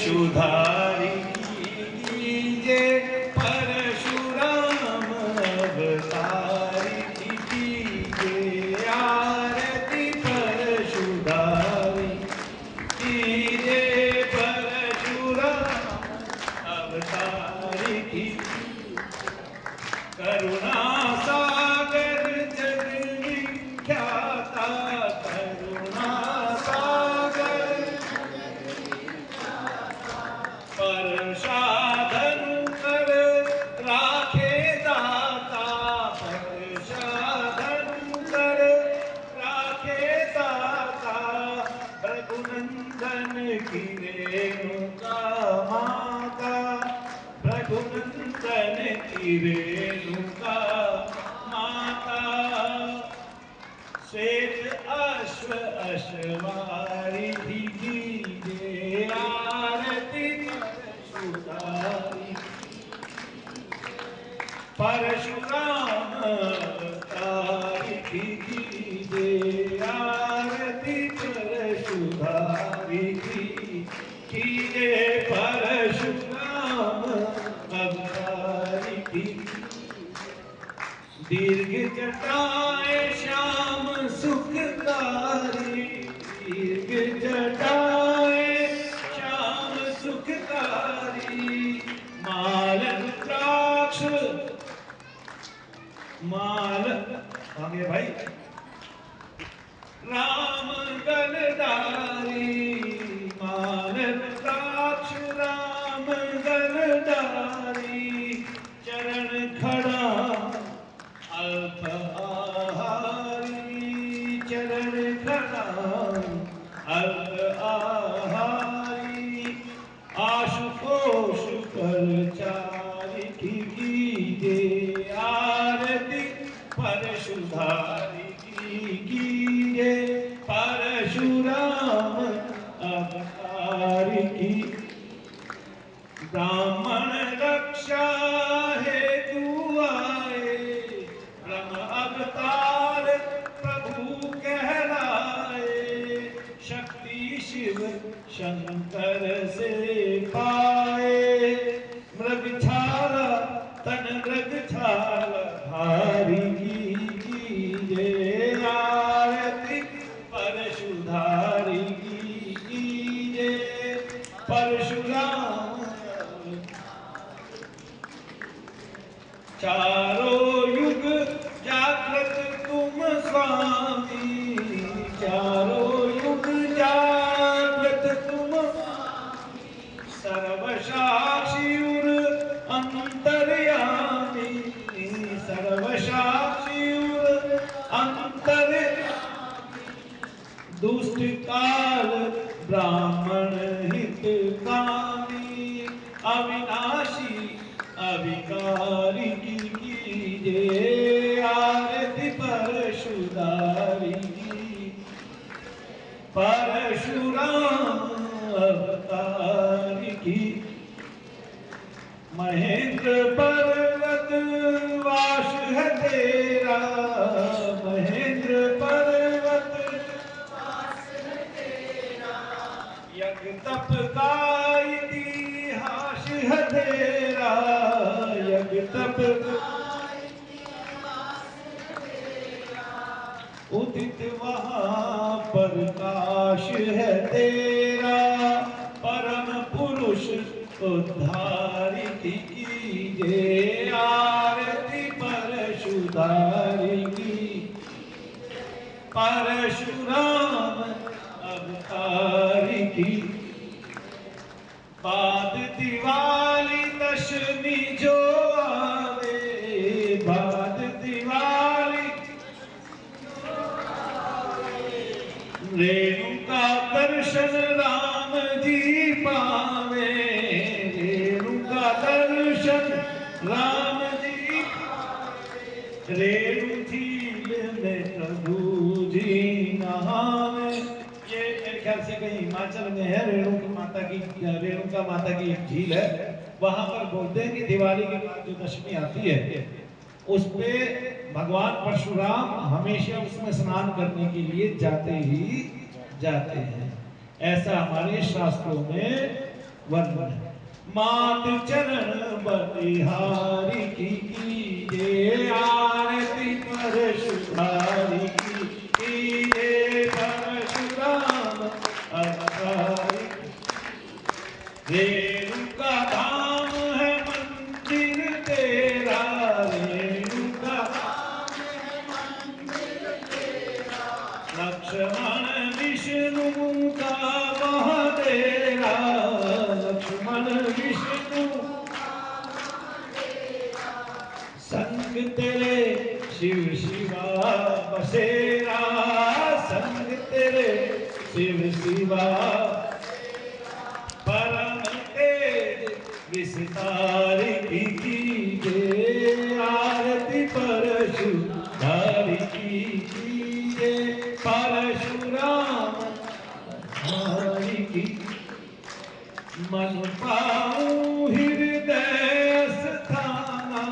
परशुधारी कीजे, परशुराम अवतारी कीजे आरती परशुधारी कीजे, परशुराम अवतारी की करुणा सागर जग विख्याता, करुणा सागर परसाधनु कर राखे दाता, परसाधनु कर राखे दाता, रघुनंदन की रेणुका माता, रघुनंदन की रेणुका माता, श्वेत अश्व अश्वारी कीजे आरती परशुधारी, परशुराम अवतारी कीजे आरती परशुधारी कीजे, परशुराम अवतारी की दीर्घ जटाएं श्याम सुखकारी, दीर्घ जटाएं श्याम सुखकारी, माल रुद्राक्ष माल आगे भाई राम गलधारी, माल रुद्राक्ष राम गलधारी, चरण खड़ा अल्प आहारी, चरण खड़ा अल्प आहारी, आशुतोष परचारी कीजे आरती परशुधारी कीजे, परशुराम अवतारी की ब्राह्मण रक्षा हेतु आए, ब्रह्म अवतार प्रभु कहलाए, शक्ति शिव शंकर से पाए, मृग छाला तन मृग छाला धारी कीजे आरती परशुधारी कीजे, परशुराम चारों युग जागृत तुम स्वामी, चारों युग जागृत तुम सर्वसाक्षी उर अंतर्यामी, सर्वसाक्षी उर अंतर्यामी, दुष्ट काल ब्राह्मण हितकामी, अविनाशी अविकारी कीजे आरती परशुधारी, परशुराम अवतारी की महेंद्र पर्वत वास है तेरा, महेंद्र पर्वत वास है तेरा, यज्ञ तप का इतिहास है तेरा, यज्ञ तप उदित वहाँ प्रकाश है तेरा, परम पुरुष उद्धारी कीजे आरती परशुधारी की, परशुराम अवतारी की बाद दिवाली दशमी जो आवे, बाद दिवाली रेणुका दर्शन राम जी पावे, रेणुका दर्शन राम जी पावे, रेणु झील में प्रभु जी नहावे। ये मेरे ख्याल से कहीं हिमाचल में है, रेणुका माता की एक झील है, वहां पर बोलते हैं कि दिवाली के बाद जो दशमी आती है उस पे भगवान परशुराम हमेशा उसमें स्नान करने के लिए जाते ही जाते हैं। ऐसा हमारे शास्त्रों में वंदन मात चरण बलिहारी की कीजिए, आरती परशुधारी की कीजिए, परशुराम अवतारी। रेणुका धाम है मंदिर तेरा, रेणुका धाम है मंदिर तेरा, लक्ष्मण विष्णु का महादेरा, लक्ष्मण विष्णु संग तेरे शिव शिवा बसेरा, संग तेरे शिव शिवा परम तेज विस्तार की कीजिए, आरती परशुधारी की कीजिए, परशुराम हरि की। मन पाऊं हृदय स्थाना,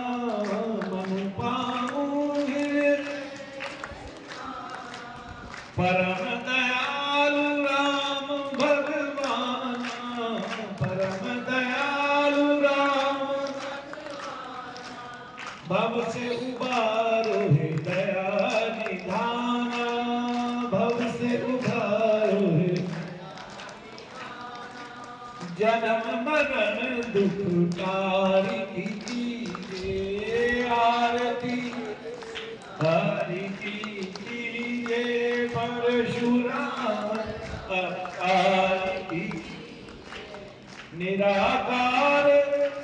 मन पाऊं हृदय परम दयालु राम भगवान, परम दयालु राम भव से उबारो हृदय निधाना, भव से उबारो जन्म मरण दुख टारी की कीजिए, आरती हरि की कीजिए, परशुराम अवतारी की। निराकार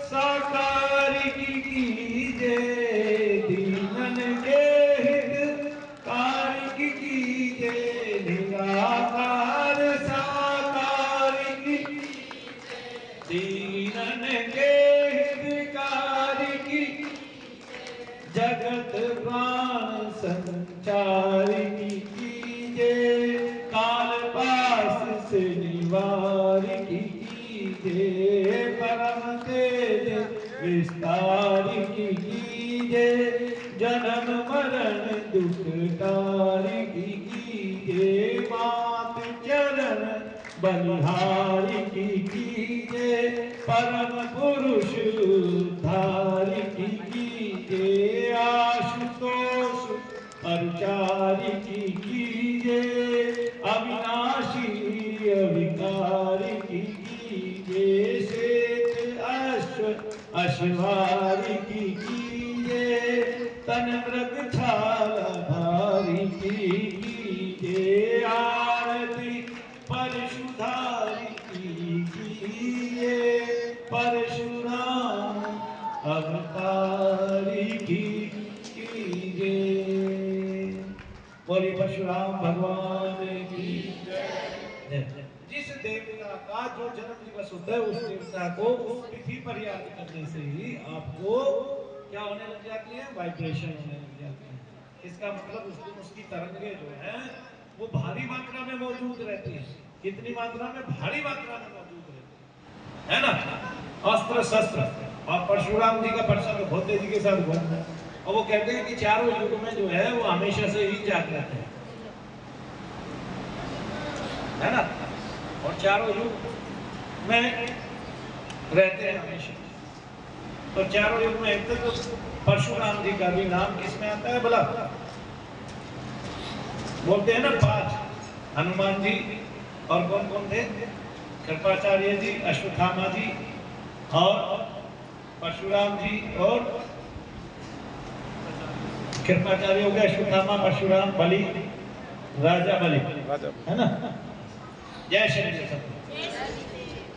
साकार की कीजिए, दीनन के हितकारी की कीजिए, निराकार साकार की दीनन के हितकारी की, जगत प्राण संचारी की कीजिए, काल पास से निवारी की कीजिए, परम तेज विस्तारी की कीजिए, जन्म मरण दुख टारी की कीजिए, मात चरण बलिहारी की कीजिए, परम पुरुष धारी की कीजिए, आशुतोष परचारी की कीजिए, अविनाशी अविकारी की कीजिए, श्वेत अश्व अश्वारी की कीजिए, तन मृग छाला भारी की कीजिए, आरती परशुधारी की कीजिए, परशुराम अवतारी की कीजिए। बोलिए परशुराम भगवान की जय। जिस देवता का जो जन्म दिवस होता है उस देवता को उस तिथि पर याद करने से ही आपको क्या होने लग जाती है, वाइब्रेशन होने लग जाती है। इसका मतलब उसकी तरंगे जो है वो भारी मात्रा में मौजूद रहती है। कितनी मात्रा में? भारी मात्रा में मौजूद रहती है ना। अस्त्र शस्त्र और परशुराम जी का प्रसंग भोते जी के साथ घूमता है और वो कहते हैं कि चारों युग में जो है वो हमेशा से ही जागृत है ना, और चारों युग में रहते हैं हमेशा। तो चारों युग में एक तो परशुराम जी का भी नाम किसमें आता है बोला? बोलते हैं ना 5, हनुमान जी और कौन कौन थे? कृपाचार्य जी, अश्वत्थामा जी और परशुराम जी, और कृपाचार्य हो गए, अश्वत्थामा, परशुराम, बलि, राजा बलि, है ना। जय श्री कृष्ण।